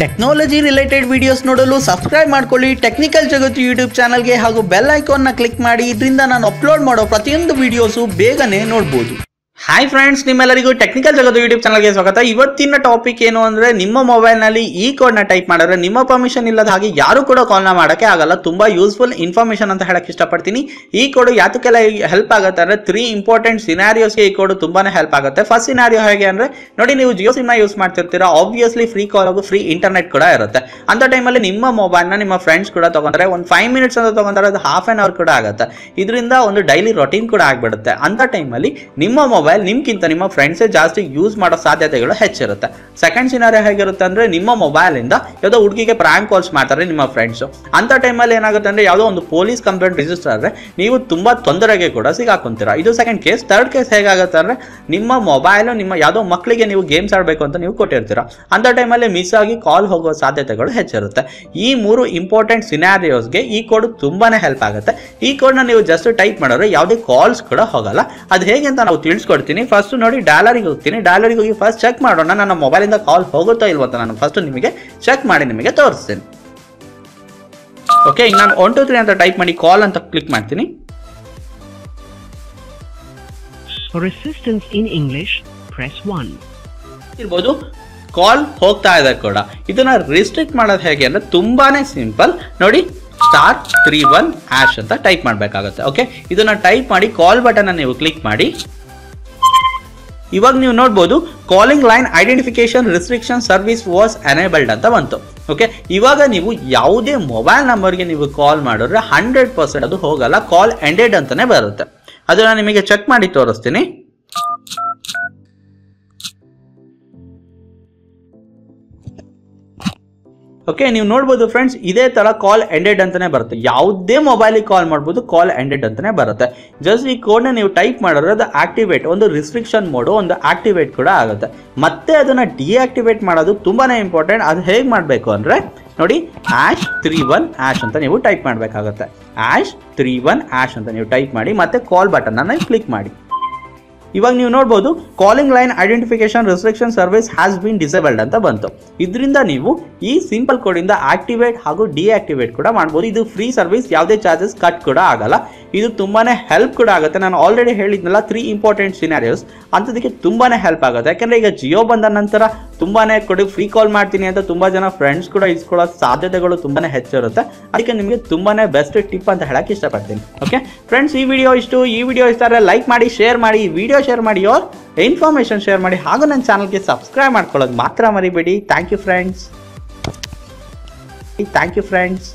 Technology related videos ನೋಡಲು subscribe ಮಾಡ್ಕೊಳ್ಳಿ technical ಜಗತ್ತು ಯೂಟ್ಯೂಬ್ ಚಾನಲ್ಗೆ ಹಾಗೂ ಬೆಲ್ ಐಕಾನ್ನ ಕ್ಲಿಕ್ ಮಾಡಿ. ಇದರಿಂದ ನಾನು ಅಪ್ಲೋಡ್ ಮಾಡೋ ಪ್ರತಿಯೊಂದು ವಿಡಿಯೋಸು ಬೇಗನೆ ನೋಡ್ಬೋದು. ಹಾಯ್ ಫ್ರೆಂಡ್ಸ್, ನಿಮ್ಮೆಲ್ಲರಿಗೂ ಟೆಕ್ನಿಕಲ್ ಜಗತ್ತು ಯೂಟ್ಯೂಬ್ ಚಾನಲ್ಗೆ ಸ್ವಾಗತ. ಇವತ್ತಿನ ಟಾಪಿಕ್ ಏನು ಅಂದರೆ, ನಿಮ್ಮ ಮೊಬೈಲ್ನಲ್ಲಿ ಈ ಕೋಡ್ನ ಟೈಪ್ ಮಾಡಿದ್ರೆ ನಿಮ್ಮ ಪರ್ಮಿಷನ್ ಇಲ್ಲದ ಹಾಗೆ ಯಾರು ಕೂಡ ಕಾಲ್ನ ಮಾಡೋಕ್ಕೆ ಆಗಲ್ಲ. ತುಂಬ ಯೂಸ್ಫುಲ್ ಇನ್ಫಾರ್ಮೇಷನ್ ಅಂತ ಹೇಳಕ್ಕೆ ಇಷ್ಟಪಡ್ತೀನಿ. ಈ ಕೋಡ್ ಯಾತಕ್ಕೆಲ್ಲ ಹೆಲ್ಪ್ ಆಗುತ್ತೆ ಅಂದರೆ, 3 ಇಂಪಾರ್ಟೆಂಟ್ ಸಿನಾರಿಯೋಸ್ಗೆ ಈ ಕೋಡ್ ತುಂಬಾ ಹೆಲ್ಪ್ ಆಗುತ್ತೆ. ಫಸ್ಟ್ ಸಿನಾರಿಯೋ ಹೇಗೆ ಅಂದರೆ, ನೋಡಿ, ನೀವು ಜಿಯೋ ಸಿಮ್ನ ಯೂಸ್ ಮಾಡ್ತಿರ್ತೀರಾ, ಆಬ್ವಿಯಸ್ಲಿ ಫ್ರೀ ಕಾಲ್ ಹಾಗೂ ಫ್ರೀ ಇಂಟರ್ನೆಟ್ ಕೂಡ ಇರುತ್ತೆ. ಅಂಥ ಟೈಮಲ್ಲಿ ನಿಮ್ಮ ಮೊಬೈಲ್ನ ನಿಮ್ಮ ಫ್ರೆಂಡ್ಸ್ ಕೂಡ ತೊಗೊಂತಾರೆ. ಒಂದು 5 ಮಿನಿಟ್ಸ್ ಅಂತ ತೊಗೊಂತಾರೆ, ಅದು ಹಾಫ್ ಆನ್ ಅವರ್ ಕೂಡ ಆಗುತ್ತೆ. ಇದರಿಂದ ಒಂದು ಡೈಲಿ ರೊಟೀನ್ ಕೂಡ ಆಗಿಬಿಡುತ್ತೆ. ಅಂಥ ಟೈಮಲ್ಲಿ ನಿಮ್ಮ ಮೊಬೈಲ್ ನಿಮ್ಗಿಂತ ನಿಮ್ಮ ಫ್ರೆಂಡ್ಸೇ ಜಾಸ್ತಿ ಯೂಸ್ ಮಾಡೋ ಸಾಧ್ಯತೆಗಳು ಹೆಚ್ಚಿರುತ್ತೆ. ಸೆಕೆಂಡ್ ಸಿನಾರಿಯೋ ಹೇಗಿರುತ್ತೆ ಅಂದ್ರೆ, ನಿಮ್ಮ ಮೊಬೈಲ್ ಇಂದ ಯಾವುದೋ ಹುಡುಗಿಗೆ ಪ್ರಾಂಕ್ ಕಾಲ್ಸ್ ಮಾಡ್ತಾರೆ ನಿಮ್ಮ ಫ್ರೆಂಡ್ಸ್. ಅಂತ ಟೈಮಲ್ಲಿ ಏನಾಗುತ್ತೆ ಅಂದ್ರೆ, ಯಾವುದೋ ಒಂದು ಪೊಲೀಸ್ ಕಂಪ್ಲೇಂಟ್ ರಿಜಿಸ್ಟರ್ ಆದ್ರೆ ನೀವು ತುಂಬಾ ತೊಂದರೆಗೆ ಕೂಡ ಸಿಗಾಕೊಂತೀರಾ. ಇದು ಸೆಕೆಂಡ್ ಕೇಸ್. ಥರ್ಡ್ ಕೇಸ್ ಹೇಗಾಗುತ್ತೆ ಅಂದ್ರೆ, ನಿಮ್ಮ ಮೊಬೈಲ್ ನಿಮ್ಮ ಯಾವುದೋ ಮಕ್ಕಳಿಗೆ ನೀವು ಗೇಮ್ಸ್ ಆಡಬೇಕು ಅಂತ ನೀವು ಕೊಟ್ಟಿರ್ತೀರಾ. ಅಂತ ಟೈಮಲ್ಲಿ ಮಿಸ್ ಆಗಿ ಕಾಲ್ ಹೋಗೋ ಸಾಧ್ಯತೆಗಳು ಹೆಚ್ಚಿರುತ್ತೆ. ಈ 3 ಇಂಪಾರ್ಟೆಂಟ್ ಸಿನಾರಿಯೋಸ್ಗೆ ಈ ಕೋಡ್ ತುಂಬಾನೇ ಹೆಲ್ಪ್ ಆಗುತ್ತೆ. ಈ ಕೋಡ್ನ ನೀವು ಜಸ್ಟ್ ಟೈಪ್ ಮಾಡಿದ್ರೆ ಯಾವುದೇ ಕಾಲ್ಸ್ ಕೂಡ ಹೋಗಲ್ಲ. ಅದು ಹೇಗೆ ಅಂತ ನಾವು ತಿಳಿಸ್ಕೊಡ್ತೀನಿ. ಫಸ್ಟ್ ನೋಡಿ, ಡಾಲರಿಗೆ ಹೋಗ್ತೀನಿ. ಡಾಲರಿಗೆ ಹೋಗಿ ಫಸ್ಟ್ ಚೆಕ್ ಮಾಡೋಣ ನನ್ನ ಮೊಬೈಲಿಂದ ಕಾಲ್ ಹೋಗುತ್ತೋ ಇಲ್ವೋ ಅಂತ ನಾನು ಫಸ್ಟ್ ನಿಮಗೆ ಚೆಕ್ ಮಾಡಿ ನಿಮಗೆ ತೋರಿಸ್ತೀನಿ. ಓಕೆ, ಈಗ ನಾನು 1 2 3 ಅಂತ ಟೈಪ್ ಮಾಡಿ ಕಾಲ್ ಅಂತ ಕ್ಲಿಕ್ ಮಾಡ್ತೀನಿ. For assistance in English, press 1. ಇರ್ಬೋದು, ಕಾಲ್ ಹೋಗ್ತಾ ಇದೆ ಕೂಡ. ಇದನ್ನ ರಿಸ್ಟ್ರಿಕ್ಟ್ ಮಾಡೋದು ಹೇಗೆ ಅಂದ್ರೆ ತುಂಬಾನೇ ಸಿಂಪಲ್. ನೋಡಿ, *31# ಅಂತ ಟೈಪ್ ಮಾಡಬೇಕಾಗುತ್ತೆ. ಓಕೆ, ಇದನ್ನ ಟೈಪ್ ಮಾಡಿ ಕಾಲ್ ಬಟನ್ ನೀವು ಕ್ಲಿಕ್ ಮಾಡಿ. ಇವಾಗ ನೀವು ನೋಡ್ಬೋದು, calling line identification restriction service was enabled ಅಂತ ಬಂತು. ಓಕೆ, ಇವಾಗ ನೀವು ಯಾವುದೇ ಮೊಬೈಲ್ ನಂಬರ್ಗೆ ನೀವು ಕಾಲ್ ಮಾಡಿದ್ರೆ 100% ಅದು ಹೋಗಲ್ಲ, ಕಾಲ್ ಎಂಡೆಡ್ ಅಂತಾನೆ ಬರುತ್ತೆ. ಅದು ನಾನು ನಿಮಗೆ ಚೆಕ್ ಮಾಡಿ ತೋರಿಸ್ತೀನಿ. ಓಕೆ, ನೀವು ನೋಡ್ಬೋದು ಫ್ರೆಂಡ್ಸ್, ಇದೇ ತರ ಕಾಲ್ ಎಂಡೆಡ್ ಅಂತಾನೆ ಬರುತ್ತೆ. ಯಾವುದೇ ಮೊಬೈಲಿಗೆ ಕಾಲ್ ಮಾಡ್ಬೋದು, ಕಾಲ್ ಎಂಡೆಡ್ ಅಂತಾನೆ ಬರುತ್ತೆ. ಜಸ್ಟ್ ಈ ಕೋಡ್ನ ನೀವು ಟೈಪ್ ಮಾಡಿದ್ರೆ ಅದು ಆಕ್ಟಿವೇಟ್, ಒಂದು ರಿಸ್ಟ್ರಿಕ್ಷನ್ ಮೋಡು, ಒಂದು ಆಕ್ಟಿವೇಟ್ ಕೂಡ ಆಗುತ್ತೆ. ಮತ್ತೆ ಅದನ್ನ ಡಿಆಕ್ಟಿವೇಟ್ ಮಾಡೋದು ತುಂಬಾನೇ ಇಂಪಾರ್ಟೆಂಟ್. ಅದು ಹೇಗೆ ಮಾಡಬೇಕು ಅಂದ್ರೆ, ನೋಡಿ, #31# ಅಂತ ನೀವು ಟೈಪ್ ಮಾಡಬೇಕಾಗುತ್ತೆ. #31# ಅಂತ ನೀವು ಟೈಪ್ ಮಾಡಿ ಮತ್ತೆ ಕಾಲ್ ಬಟನ್ ಅನ್ನ ಕ್ಲಿಕ್ ಮಾಡಿ. ಇವಾಗ ನೀವು ನೋಡ್ಬೋದು, calling line identification restriction service has been disabled ಅಂತ ಬಂತು. ಇದರಿಂದ ನೀವು ಈ ಸಿಂಪಲ್ ಕೋಡ್ ಇಂದ ಆಕ್ಟಿವೇಟ್ ಹಾಗೂ ಡಿಆಕ್ಟಿವೇಟ್ ಕೂಡ ಮಾಡ್ಬೋದು. ಇದು ಫ್ರೀ ಸರ್ವಿಸ್, ಯಾವುದೇ ಚಾರ್ಜಸ್ ಕಟ್ ಕೂಡ ಆಗಲ್ಲ. ಇದು ತುಂಬಾನೇ ಹೆಲ್ಪ್ ಕೂಡ ಆಗುತ್ತೆ. ನಾನು ಆಲ್ರೆಡಿ ಹೇಳಿದ್ನಲ್ಲ, 3 ಇಂಪಾರ್ಟೆಂಟ್ ಸಿನಾರಿಯೋಸ್ ಅಂತದಕ್ಕೆ ತುಂಬಾನೇ ಹೆಲ್ಪ್ ಆಗುತ್ತೆ. ಯಾಕಂದ್ರೆ ಈಗ ಜಿಯೋ ಬಂದ ನಂತರ ತುಂಬಾನೇ ಕೊಡಿ ಫ್ರೀ ಕಾಲ್ ಮಾಡ್ತೀನಿ ಅಂತ ತುಂಬಾ ಜನ ಫ್ರೆಂಡ್ಸ್ ಕೂಡ ಇಸ್ಕೊಳ್ಳೋ ಸಾಧ್ಯತೆಗಳು ತುಂಬಾನೇ ಹೆಚ್ಚಿರುತ್ತೆ. ಅದಕ್ಕೆ ನಿಮಗೆ ತುಂಬಾನೇ ಬೆಸ್ಟ್ ಟಿಪ್ ಅಂತ ಹೇಳಕ್ ಇಷ್ಟಪಡ್ತೀನಿ. ಓಕೆ ಫ್ರೆಂಡ್ಸ್, ಈ ವಿಡಿಯೋ ಇಷ್ಟ ಆದರೆ ಲೈಕ್ ಮಾಡಿ, ಶೇರ್ ಮಾಡಿ, ಈ ವಿಡಿಯೋ ಶೇರ್ ಮಾಡಿ, और ಇನ್ಫಾರ್ಮೇಶನ್ ಶೇರ್ ಮಾಡಿ, ಹಾಗೂ ನನ್ನ ಚಾನಲ್ಗೆ ಸಬ್ಸ್ಕ್ರೈಬ್ ಮಾಡ್ಕೊಳ್ಳೋದು ಮಾತ್ರ ಮರಿಬೇಡಿ. Thank you friends.